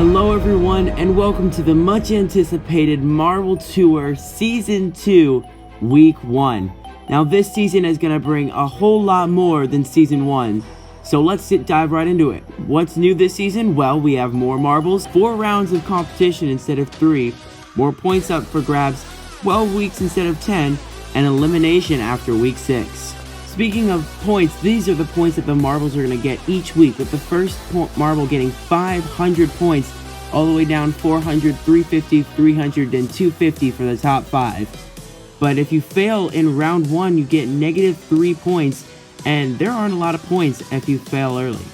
Hello everyone, and welcome to the much anticipated Marble Tour Season 2, Week 1. Now this season is going to bring a whole lot more than Season 1, so let's dive right into it. What's new this season? Well, we have more marbles, 4 rounds of competition instead of 3, more points up for grabs, 12 weeks instead of 10, and elimination after Week 6. Speaking of points, these are the points that the marbles are going to get each week, with the first marble getting 500 points, all the way down 400, 350, 300, and 250 for the top 5. But if you fail in round 1, you get negative 3 points, and there aren't a lot of points if you fail early.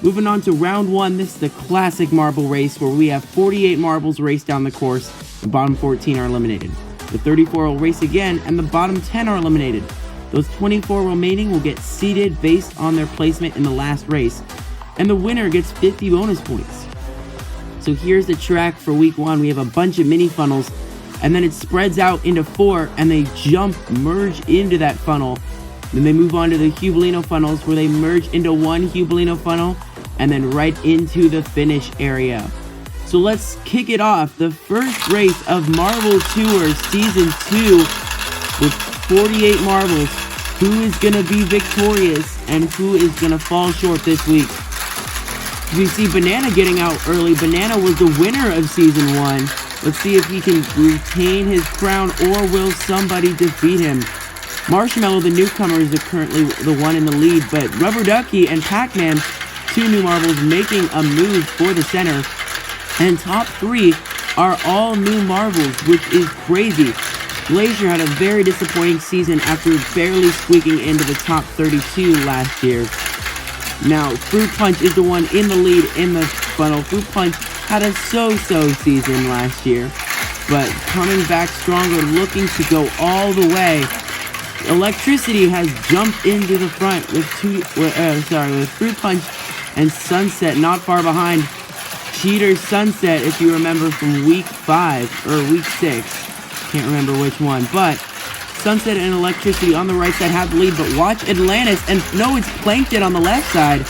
Moving on to round 1, this is the classic marble race where we have 48 marbles raced down the course, the bottom 14 are eliminated. The 34 will race again, and the bottom 10 are eliminated. Those 24 remaining will get seeded based on their placement in the last race, and the winner gets 50 bonus points. So here's the track for week 1. We have a bunch of mini funnels, and then it spreads out into 4, and they merge into that funnel. Then they move on to the Hubelino funnels, where they merge into one Hubelino funnel, and then right into the finish area. So let's kick it off. The first race of Marble Tour Season 2 with 48 marbles. Who is going to be victorious and who is going to fall short this week? We see Banana getting out early. Banana was the winner of Season 1. Let's see if he can retain his crown, or will somebody defeat him? Marshmallow, the newcomer, is currently the one in the lead, but Rubber Ducky and Pac-Man, 2 new marbles, making a move for the center. And top 3 are all new marbles, which is crazy. Glacier had a very disappointing season after barely squeaking into the top 32 last year. Now, Fruit Punch is the one in the lead in the funnel. Fruit Punch had a so-so season last year, but coming back stronger, looking to go all the way. Electricity has jumped into the front with Fruit Punch and Sunset not far behind. Cheater Sunset, if you remember from week 5 or week 6. Can't remember which one, but Sunset and Electricity on the right side have the lead, but watch Atlantis, and no, it's Plankton on the left side.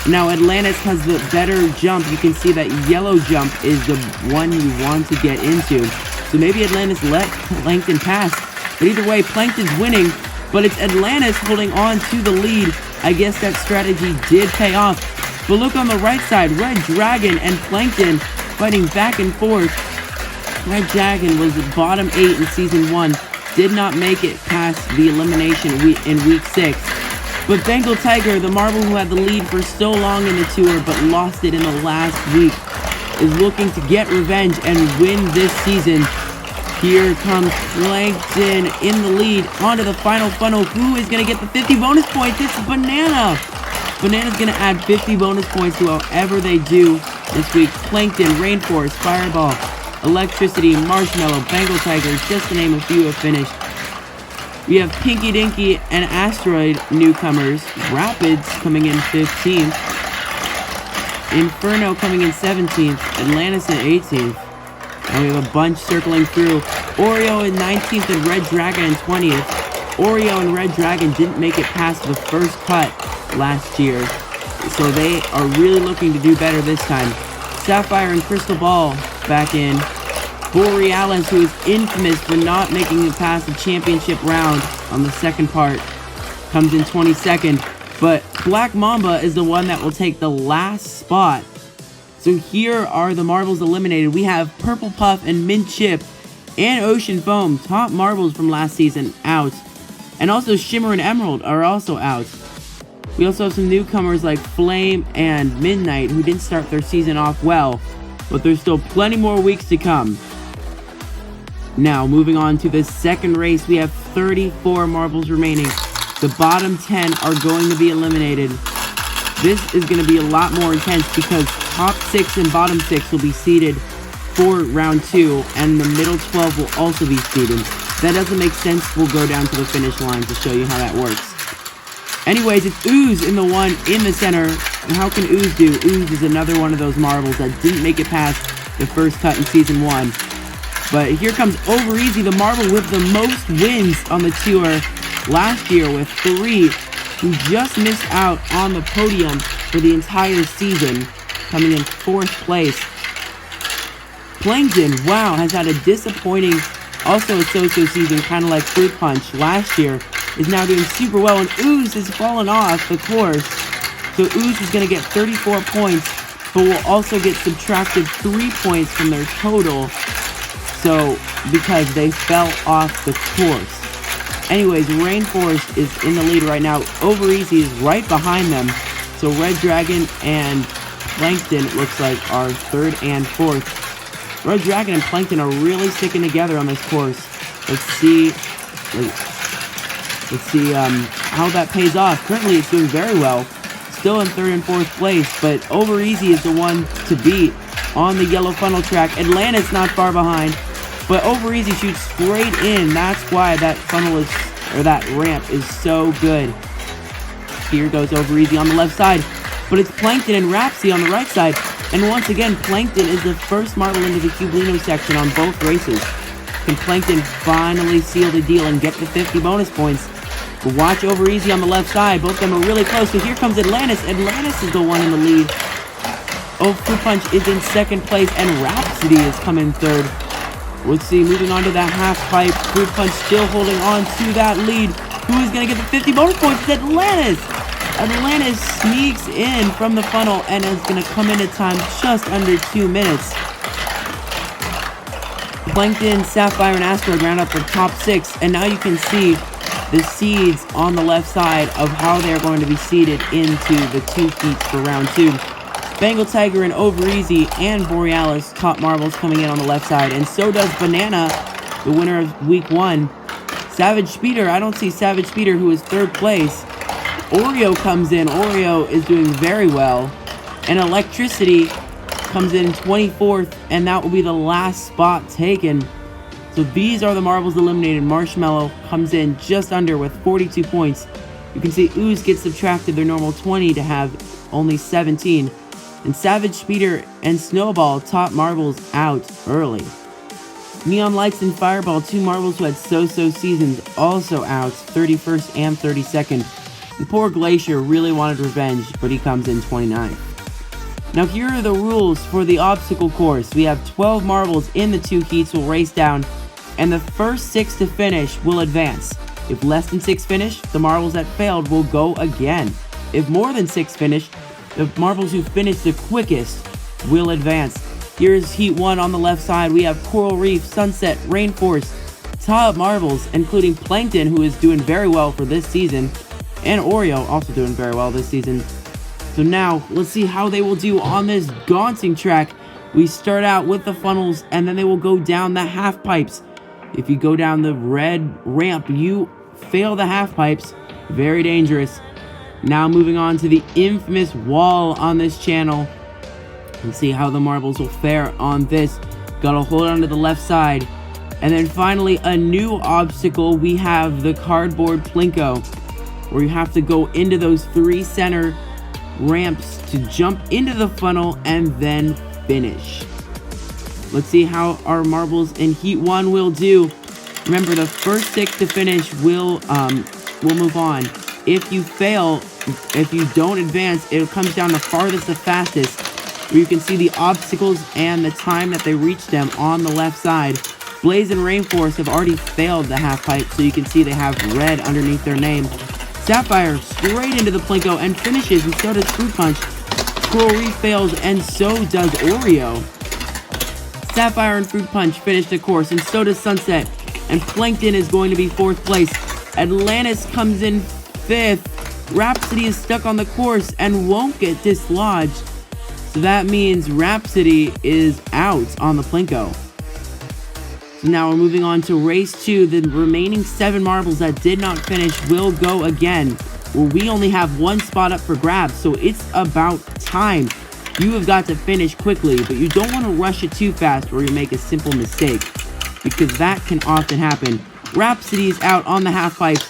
Now Atlantis has the better jump. You can see that yellow jump is the one you want to get into, so maybe Atlantis let Plankton pass, but either way, Plankton's winning, but it's Atlantis holding on to the lead. I guess that strategy did pay off, but look on the right side, Red Dragon and Plankton fighting back and forth. Red Dragon was the bottom 8 in Season 1, did not make it past the elimination in Week 6. But Bengal Tiger, the marble who had the lead for so long in the tour but lost it in the last week, is looking to get revenge and win this season. Here comes Plankton in the lead onto the final funnel. Who is going to get the 50 bonus points? It's Banana. Banana's going to add 50 bonus points to however they do this week. Plankton, Rainforest, Fireball, Electricity, Marshmallow, Bengal Tiger, just to name a few, have finished. We have Pinky Dinky and Asteroid newcomers. Rapids coming in 15th. Inferno coming in 17th. Atlantis in 18th. And we have a bunch circling through. Oreo in 19th and Red Dragon in 20th. Oreo and Red Dragon didn't make it past the first cut last year, so they are really looking to do better this time. Sapphire and Crystal Ball back in. Borealis, who is infamous for not making it past the championship round on the second part, comes in 22nd. But Black Mamba is the one that will take the last spot. So here are the marbles eliminated. We have Purple Puff and Mint Chip and Ocean Foam, top marbles from last season, out. And also Shimmer and Emerald are also out. We also have some newcomers like Flame and Midnight, who didn't start their season off well, but there's still plenty more weeks to come. Now, moving on to the second race, we have 34 marbles remaining. The bottom 10 are going to be eliminated. This is going to be a lot more intense because top 6 and bottom 6 will be seeded for round 2, and the middle 12 will also be seeded. That doesn't make sense. We'll go down to the finish line to show you how that works. Anyways, it's Ooze in the one in the center. And how can Ooze do? Ooze is another one of those marbles that didn't make it past the first cut in Season 1. But here comes Overeasy, the marble with the most wins on the tour last year with 3, who just missed out on the podium for the entire season. coming in 4th place. Plankton, wow, has had a disappointing, also a so-so season, kind of like Fruit Punch last year, is now doing super well, and Ooze has fallen off the course. So Ooze is going to get 34 points, but will also get subtracted 3 points from their total, so because they fell off the course. Anyways, Rainforest is in the lead right now. Over Easy is right behind them. So Red Dragon and Plankton looks like are 3rd and 4th. Red Dragon and Plankton are really sticking together on this course. Let's see how that pays off. Currently, it's doing very well. Still in 3rd and 4th place, but Over Easy is the one to beat on the yellow funnel track. Atlantis not far behind, but Over Easy shoots straight in. That's why that funnel is, or that ramp is so good. Here goes Over Easy on the left side, but it's Plankton and Rhapsody on the right side. And once again, Plankton is the first marble into the Cublino section on both races. Can Plankton finally seal the deal and get the 50 bonus points? But watch Over Easy on the left side. Both of them are really close, but here comes Atlantis. Atlantis is the one in the lead. Oh, Fruit Punch is in 2nd place, and Rhapsody is coming 3rd. Let's see, moving on to that half pipe. Fruit Punch still holding on to that lead. Who is going to get the 50 bonus points? It's Atlantis! Atlantis sneaks in from the funnel and is going to come into time just under 2 minutes. Plankton, Sapphire, and Asteroid round up the top 6, and now you can see the seeds on the left side of how they're going to be seeded into the 2 heats for round 2. Bengal Tiger and Over Easy and Borealis top marbles coming in on the left side, and so does Banana, the winner of week 1. Savage Speeder, I don't see Savage Speeder, who is 3rd place. Oreo comes in. Oreo is doing very well. And Electricity comes in 24th, and that will be the last spot taken. So these are the marbles eliminated. Marshmallow comes in just under with 42 points. You can see Ooze gets subtracted their normal 20 to have only 17. And Savage Speeder and Snowball top marbles out early. Neon Lights and Fireball, 2 marbles who had so-so seasons, also out 31st and 32nd. And poor Glacier really wanted revenge, but he comes in 29th. Now here are the rules for the obstacle course. We have 12 marbles in the 2 heats will race down, and the first 6 to finish will advance. If less than 6 finish, the marbles that failed will go again. If more than 6 finish, the marbles who finish the quickest will advance. Here's Heat 1 on the left side. We have Coral Reef, Sunset, Rainforest, top marbles, including Plankton, who is doing very well for this season, and Oreo, also doing very well this season. So now, let's see how they will do on this daunting track. We start out with the funnels, and then they will go down the half pipes. If you go down the red ramp, you fail the half pipes. Very dangerous. Now moving on to the infamous wall on this channel. Let's see how the marbles will fare on this. Gotta hold on to the left side. And then finally, a new obstacle. We have the cardboard Plinko, where you have to go into those 3 center ramps to jump into the funnel and then finish. Let's see how our marbles in Heat 1 will do. Remember, the first 6 to finish will move on. If you fail, if you don't advance, it comes down to farthest to fastest, where you can see the obstacles and the time that they reach them on the left side. Blaze and Rainforest have already failed the half pipe, so you can see they have red underneath their name. Sapphire straight into the Plinko and finishes, and so does Fruit Punch. Coral Reef fails, and so does Oreo. Sapphire and Fruit Punch finish the course, and so does Sunset. And Plankton is going to be 4th place. Atlantis comes in 5th. Rhapsody is stuck on the course and won't get dislodged. So that means Rhapsody is out on the Plinko. So now we're moving on to race 2. The remaining 7 marbles that did not finish will go again, where we only have 1 spot up for grabs, so it's about time. You have got to finish quickly, but you don't want to rush it too fast or you make a simple mistake, because that can often happen. Rhapsody is out on the half pipes.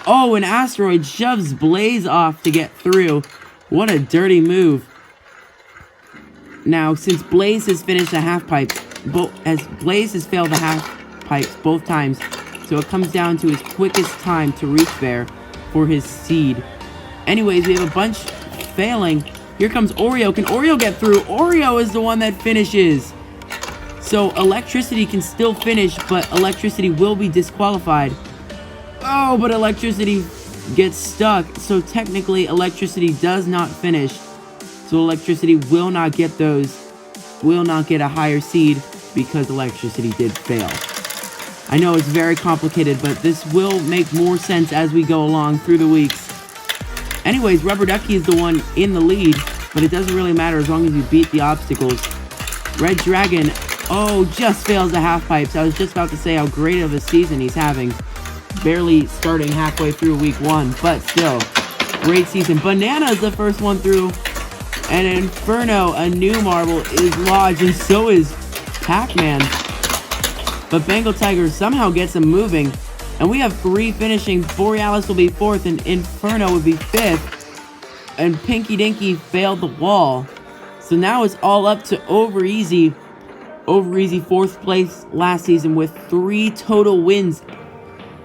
Oh, and Asteroid shoves Blaze off to get through. What a dirty move. Now, since Blaze has finished the half pipes, as Blaze has failed the half pipes both times, so it comes down to his quickest time to reach there for his seed. Anyways, we have a bunch failing, Here comes Oreo. Can Oreo get through? Oreo is the one that finishes. So Electricity can still finish, but Electricity will be disqualified. Oh, but Electricity gets stuck. So technically, Electricity does not finish. So Electricity will not get a higher seed because Electricity did fail. I know it's very complicated, but this will make more sense as we go along through the weeks. Anyways, Rubber Ducky is the one in the lead, but it doesn't really matter as long as you beat the obstacles. Red Dragon, just fails the half pipes. I was just about to say how great of a season he's having. Barely starting halfway through week 1, but still, great season. Banana is the first one through, and Inferno, a new marble, is lodged, and so is Pac-Man. But Bengal Tiger somehow gets him moving, and we have 3 finishing. Borealis will be 4th, and Inferno will be 5th. And Pinky Dinky failed the wall. So now it's all up to Over Easy. Over Easy 4th place last season with 3 total wins.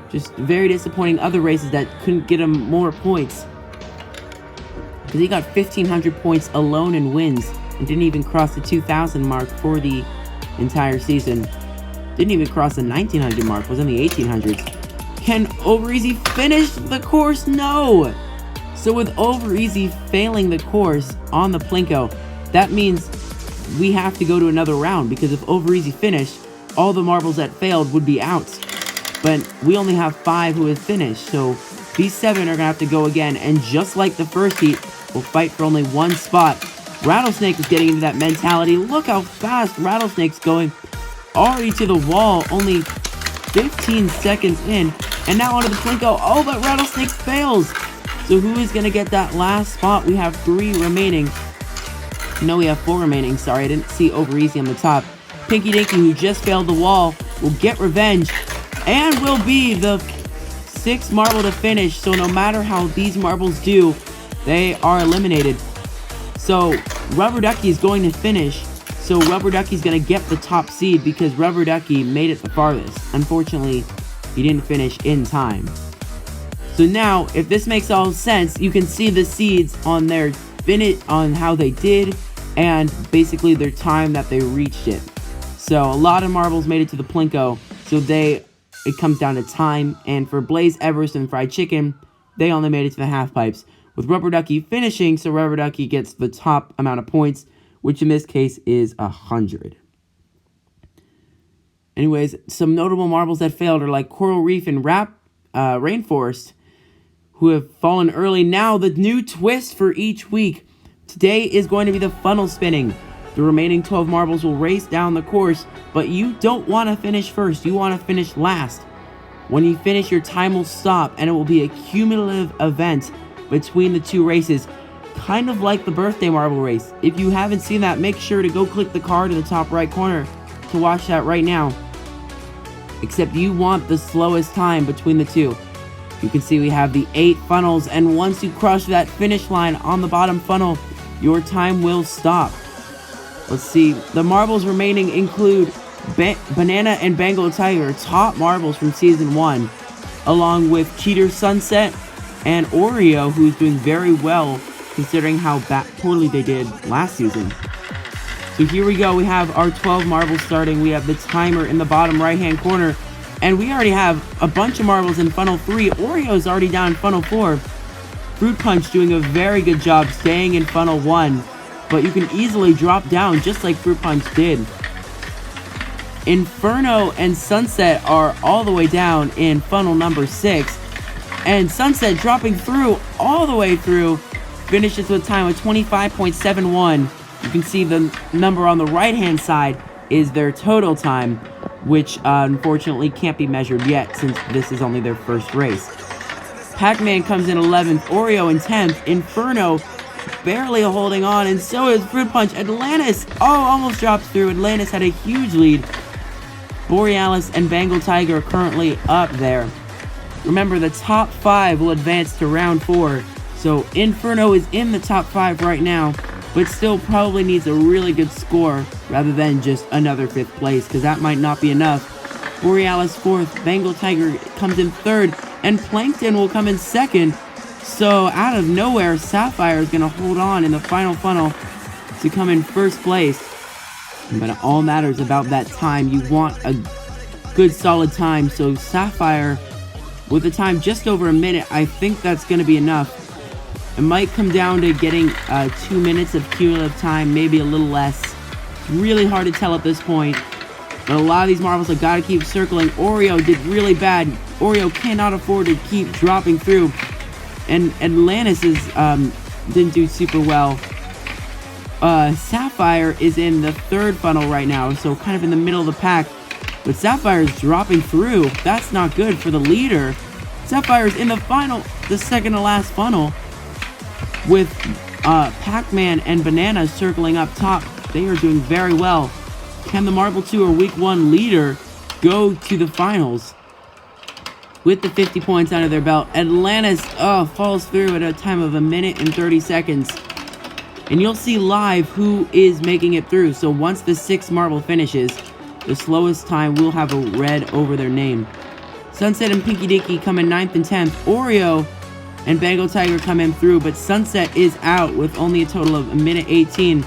Just very disappointing other races that couldn't get him more points. Because he got 1,500 points alone in wins and didn't even cross the 2,000 mark for the entire season. Didn't even cross the 1,900 mark, was in the 1,800s. Can Over Easy finish the course? No! So with Over Easy failing the course on the Plinko, that means we have to go to another round, because if Over Easy finished, all the marbles that failed would be out. But we only have 5 who have finished, so these 7 are going to have to go again, and just like the first heat, we'll fight for only 1 spot. Rattlesnake is getting into that mentality. Look how fast Rattlesnake's going. Already to the wall, only 15 seconds in, and now onto the Plinko. Oh, but Rattlesnake fails. So who is going to get that last spot? We have 3 remaining. No, we have 4 remaining. Sorry, I didn't see Over Easy on the top. Pinky Dinky, who just failed the wall, will get revenge and will be the 6th marble to finish. So no matter how these marbles do, they are eliminated. So Rubber Ducky is going to finish. So Rubber Ducky's going to get the top seed because Rubber Ducky made it the farthest. Unfortunately, he didn't finish in time. So now, if this makes all sense, you can see the seeds on their on how they did and basically their time that they reached it. So a lot of marbles made it to the Plinko. So it comes down to time. And for Blaze Everest and Fried Chicken, they only made it to the half pipes. With Rubber Ducky finishing, so Rubber Ducky gets the top amount of points, which in this case is 100. Anyways, some notable marbles that failed are like Coral Reef and Rainforest, who have fallen early. Now, the new twist for each week. Today is going to be the funnel spinning. The remaining 12 marbles will race down the course, but you don't want to finish first. You want to finish last. When you finish, your time will stop, and it will be a cumulative event between the 2 races, kind of like the birthday marble race. If you haven't seen that, make sure to go click the card in the top right corner to watch that right now. Except you want the slowest time between the 2. You can see we have the 8 funnels, and once you cross that finish line on the bottom funnel, your time will stop. Let's see, the marbles remaining include Banana and Bengal Tiger, top marbles from Season 1, along with Cheater Sunset and Oreo, who's doing very well considering how poorly they did last season. So here we go, we have our 12 marbles starting. We have the timer in the bottom right-hand corner, and we already have a bunch of marbles in Funnel 3. Oreo's already down in Funnel 4. Fruit Punch doing a very good job staying in Funnel 1, but you can easily drop down just like Fruit Punch did. Inferno and Sunset are all the way down in Funnel number 6, and Sunset dropping through all the way through, finishes with a time of 25.71. You can see the number on the right-hand side is their total time, which unfortunately can't be measured yet since this is only their first race. Pac-Man comes in 11th, Oreo in 10th, Inferno barely holding on, and so is Fruit Punch. Atlantis, almost dropped through. Atlantis had a huge lead. Borealis and Bengal Tiger are currently up there. Remember, the top 5 will advance to round 4, so Inferno is in the top 5 right now, but still probably needs a really good score rather than just another 5th place, because that might not be enough. Borealis 4th, Bengal Tiger comes in 3rd, and Plankton will come in 2nd. So out of nowhere, Sapphire is going to hold on in the final funnel to come in first place. But it all matters about that time. You want a good solid time. So Sapphire, with a time just over a minute, I think that's going to be enough. It might come down to getting 2 minutes of cumulative time, maybe a little less. It's really hard to tell at this point. But a lot of these marbles have got to keep circling. Oreo did really bad. Oreo cannot afford to keep dropping through. And Atlantis didn't do super well. Sapphire is in the third funnel right now, so kind of in the middle of the pack. But Sapphire is dropping through. That's not good for the leader. Sapphire is in the final, the second to last funnel, with Pac-Man and Banana circling up top. They are doing very well. Can the Marble Tour Week 1 leader go to the finals with the 50 points under their belt? Atlantis falls through at a time of 1 minute and 30 seconds. And you'll see live who is making it through. So once the 6th marble finishes, the slowest time will have a red over their name. Sunset and Pinky Dinky come in 9th and 10th. Oreo and Bengal Tiger come in through, but Sunset is out with only a total of 1 minute 18.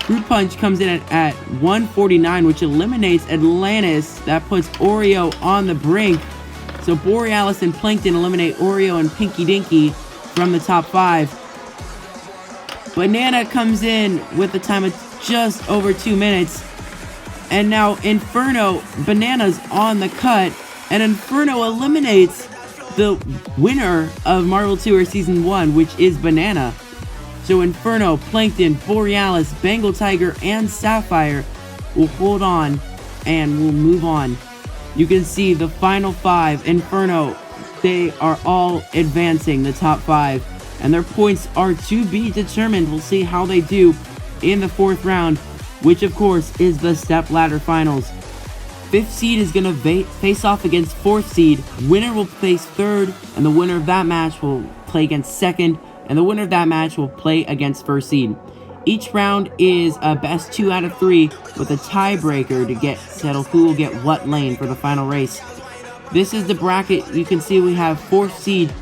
Fruit Punch comes in at 1:49, which eliminates Atlantis. That puts Oreo on the brink. So Borealis and Plankton eliminate Oreo and Pinky Dinky from the top 5. Banana comes in with a time of just over 2 minutes. And now Inferno, Banana's on the cut. And Inferno eliminates the winner of Marble Tour Season 1, which is Banana. So Inferno, Plankton, Borealis, Bengal Tiger, and Sapphire will hold on and will move on. You can see the final 5, Inferno, they are all advancing the top 5. And their points are to be determined. We'll see how they do in the 4th round, which of course is the step ladder finals. 5th seed is going to face off against 4th seed. Winner will face 3rd, and the winner of that match will play against 2nd, and the winner of that match will play against 1st seed. Each round is a best 2 out of 3 with a tiebreaker to settle who will get what lane for the final race. This is the bracket. You can see we have 4th seed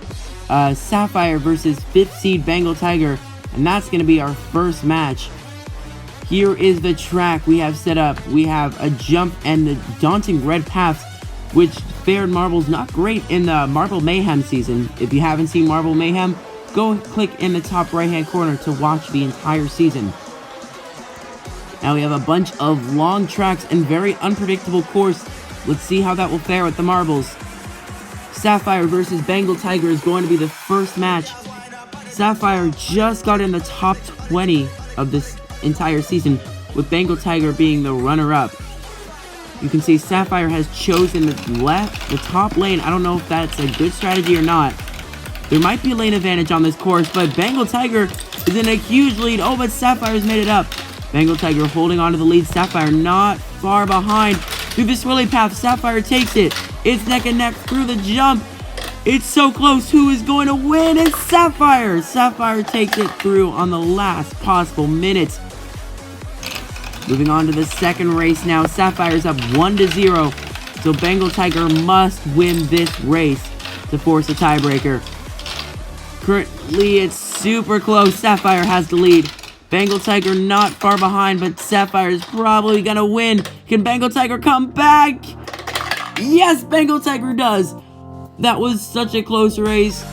Sapphire versus 5th seed Bengal Tiger, and that's going to be our first match. Here is the track we have set up. We have a jump and the daunting red paths, which fared marbles not great in the Marble Mayhem season. If you haven't seen Marble Mayhem, go click in the top right hand corner to watch the entire season. Now we have a bunch of long tracks and very unpredictable course. Let's see how that will fare with the marbles. Sapphire versus Bengal Tiger is going to be the first match. Sapphire just got in the top 20 of this entire season, with Bengal Tiger being the runner-up. You can see Sapphire has chosen the top lane. I don't know if that's a good strategy or not. There might be a lane advantage on this course, but Bengal Tiger is in a huge lead. Oh, but Sapphire's made it up. Bengal Tiger holding on to the lead. Sapphire not far behind. Through the swirly path, Sapphire takes it. It's neck and neck through the jump. It's so close. Who is going to win? It's Sapphire. Sapphire takes it through on the last possible minute. Moving on to the second race now. Sapphire's up 1-0. So Bengal Tiger must win this race to force a tiebreaker. Currently, it's super close. Sapphire has the lead. Bengal Tiger not far behind, but Sapphire is probably going to win. Can Bengal Tiger come back? Yes, Bengal Tiger does. That was such a close race.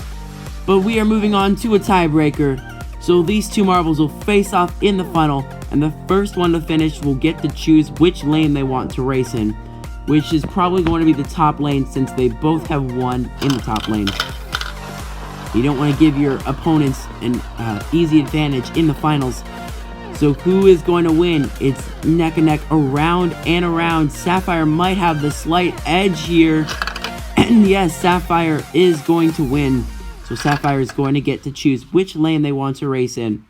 But we are moving on to a tiebreaker. So these two marbles will face off in the final, and the first one to finish will get to choose which lane they want to race in, which is probably going to be the top lane since they both have won in the top lane. You don't want to give your opponents an easy advantage in the finals. So who is going to win? It's neck and neck, around and around. Sapphire might have the slight edge here. And yes, Sapphire is going to win. So Sapphire is going to get to choose which lane they want to race in.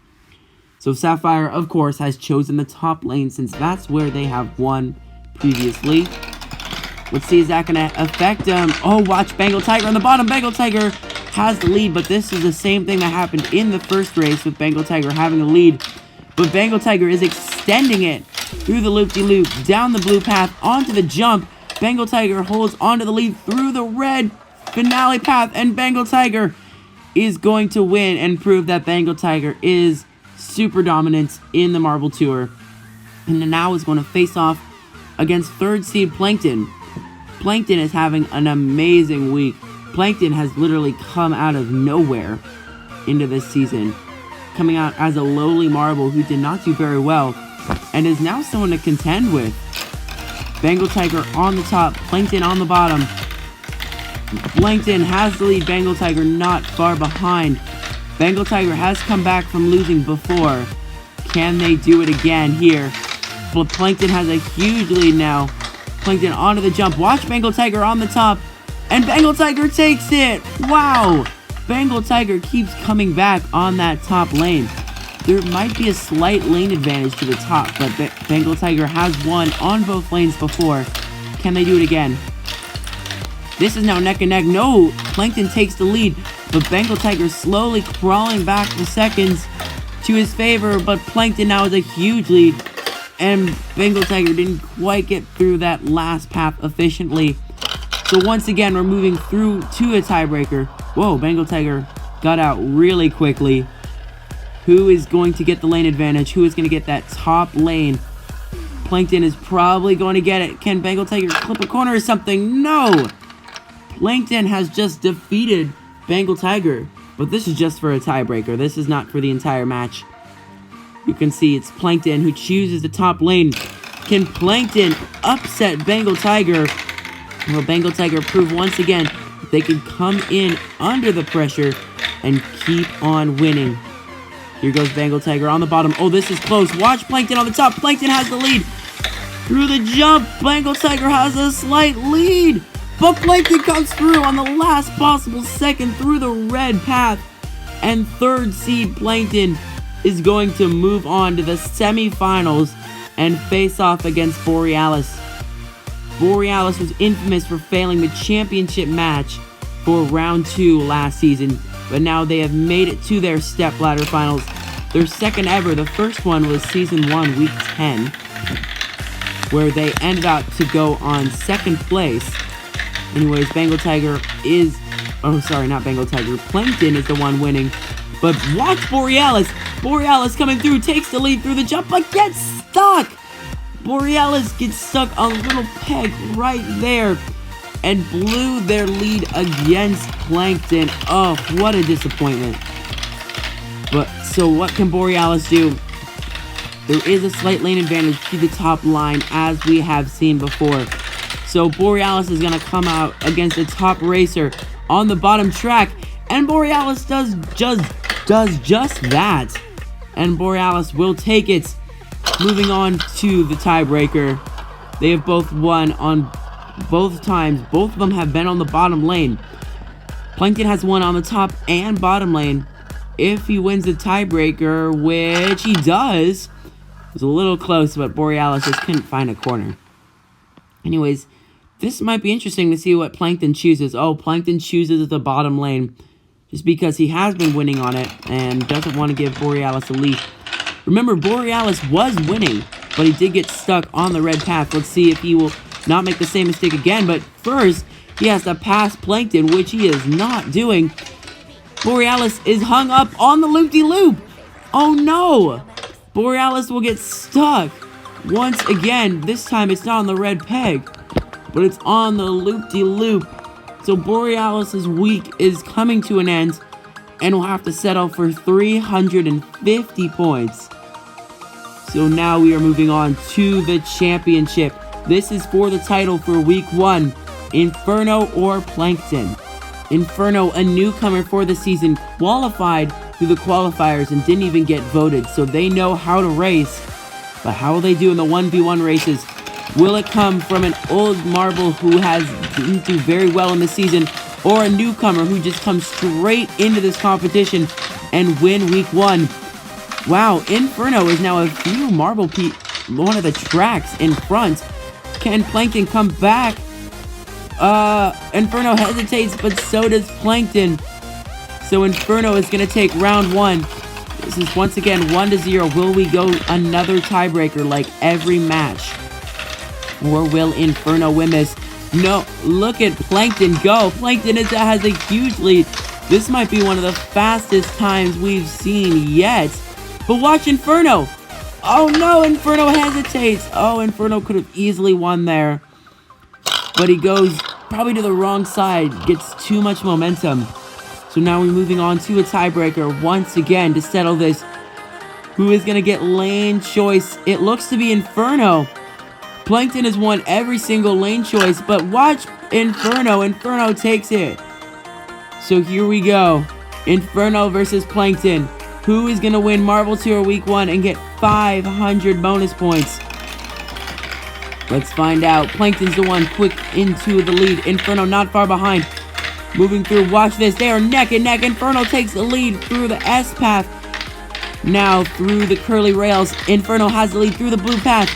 So Sapphire, of course, has chosen the top lane since that's where they have won previously. Let's see, is that going to affect them? Oh, watch Bengal Tiger on the bottom. Bengal Tiger has the lead, but this is the same thing that happened in the first race with Bengal Tiger having a lead. But Bengal Tiger is extending it through the loop-de-loop, down the blue path, onto the jump. Bengal Tiger holds onto the lead through the red finale path, and Bengal Tiger is going to win and prove that Bengal Tiger is super dominant in the Marble Tour. And now is going to face off against 3rd seed Plankton. Plankton is having an amazing week. Plankton has literally come out of nowhere into this season, coming out as a lowly marble who did not do very well, and is now someone to contend with. Bengal Tiger on the top, Plankton on the bottom. Plankton has the lead, Bengal Tiger not far behind. Bengal Tiger has come back from losing before. Can they do it again here? But Plankton has a huge lead now. Plankton onto the jump. Watch Bengal Tiger on the top. And Bengal Tiger takes it! Wow! Bengal Tiger keeps coming back on that top lane. There might be a slight lane advantage to the top, but Bengal Tiger has won on both lanes before. Can they do it again? This is now neck and neck. No! Plankton takes the lead, but Bengal Tiger slowly crawling back the seconds to his favor, but Plankton now has a huge lead, and Bengal Tiger didn't quite get through that last path efficiently. So once again, we're moving through to a tiebreaker. Whoa, Bengal Tiger got out really quickly. Who is going to get the lane advantage? Who is going to get that top lane? Plankton is probably going to get it. Can Bengal Tiger clip a corner or something? No! Plankton has just defeated Bengal Tiger. But this is just for a tiebreaker. This is not for the entire match. You can see it's Plankton who chooses the top lane. Can Plankton upset Bengal Tiger? Will Bengal Tiger prove once again that they can come in under the pressure and keep on winning? Here goes Bengal Tiger on the bottom. Oh, this is close. Watch Plankton on the top. Plankton has the lead. Through the jump, Bengal Tiger has a slight lead. But Plankton comes through on the last possible second through the red path. And 3rd seed Plankton is going to move on to the semifinals and face off against Borealis. Borealis was infamous for failing the championship match for round 2 last season, but now they have made it to their stepladder finals. Their second ever. The first one was season 1, week 10, where they ended up to go on 2nd place. Anyways, Bengal Tiger is... Oh, sorry, not Bengal Tiger. Plankton is the one winning. But watch Borealis. Borealis coming through, takes the lead through the jump, but gets stuck. Borealis gets stuck on a little peg right there and blew their lead against Plankton. Oh, what a disappointment. But, so what can Borealis do? There is a slight lane advantage to the top line, as we have seen before. So Borealis is going to come out against a top racer on the bottom track, and Borealis does just that. And Borealis will take it. Moving on to the tiebreaker. They have both won on both times. Both of them have been on the bottom lane. Plankton has won on the top and bottom lane. If he wins the tiebreaker, which he does, it was a little close, but Borealis just couldn't find a corner. Anyways, this might be interesting to see what Plankton chooses. Oh, Plankton chooses the bottom lane just because he has been winning on it and doesn't want to give Borealis a lead. Remember, Borealis was winning, but he did get stuck on the red path. Let's see if he will not make the same mistake again. But first, he has to pass Plankton, which he is not doing. Borealis is hung up on the loop-de-loop. Oh no! Borealis will get stuck. Once again, this time it's not on the red peg, but it's on the loop-de-loop. So Borealis' week is coming to an end, and will have to settle for 350 points. So now we are moving on to the championship. This is for the title for week 1, Inferno or Plankton. Inferno, a newcomer for the season, qualified through the qualifiers and didn't even get voted, so they know how to race. But how will they do in the 1v1 races? Will it come from an old marble who didn't do very well in the season, or a newcomer who just comes straight into this competition and win week 1? Wow, Inferno is now a few marble one of the tracks in front. Can Plankton come back? Inferno hesitates, but so does Plankton. So Inferno is going to take round 1. This is once again 1-0. Will we go another tiebreaker like every match? Or will Inferno win this? No, look at Plankton go. Plankton has a huge lead. This might be one of the fastest times we've seen yet. But watch Inferno. Oh no, Inferno hesitates. Oh, Inferno could have easily won there. But he goes probably to the wrong side. Gets too much momentum. So now we're moving on to a tiebreaker once again to settle this. Who is going to get lane choice? It looks to be Inferno. Plankton has won every single lane choice, but watch Inferno. Inferno takes it. So here we go. Inferno versus Plankton. Who is going to win Marble Tour Week 1 and get 500 bonus points? Let's find out. Plankton's the one quick into the lead. Inferno not far behind. Moving through. Watch this. They are neck and neck. Inferno takes the lead through the S path. Now through the curly rails. Inferno has the lead through the blue path.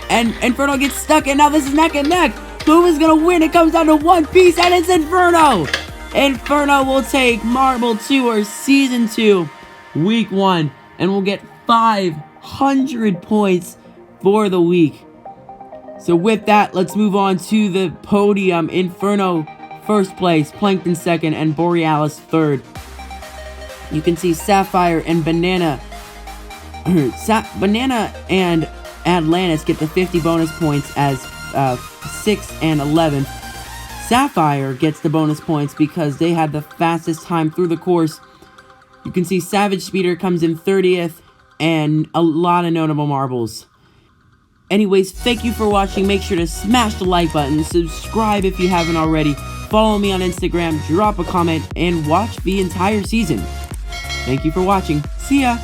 And Inferno gets stuck, and now this is neck and neck. Who is going to win? It comes down to one piece, and it's Inferno. Inferno will take Marble Tour Season 2, Week 1, and will get 500 points for the week. So with that, let's move on to the podium. Inferno first place, Plankton second, and Borealis third. You can see Sapphire and Banana. Banana and Atlantis get the 50 bonus points as 6th and 11th. Sapphire gets the bonus points because they had the fastest time through the course. You can see Savage Speeder comes in 30th, and a lot of notable marbles. Anyways, thank you for watching. Make sure to smash the like button, subscribe if you haven't already, follow me on Instagram, drop a comment, and watch the entire season. Thank you for watching. See ya!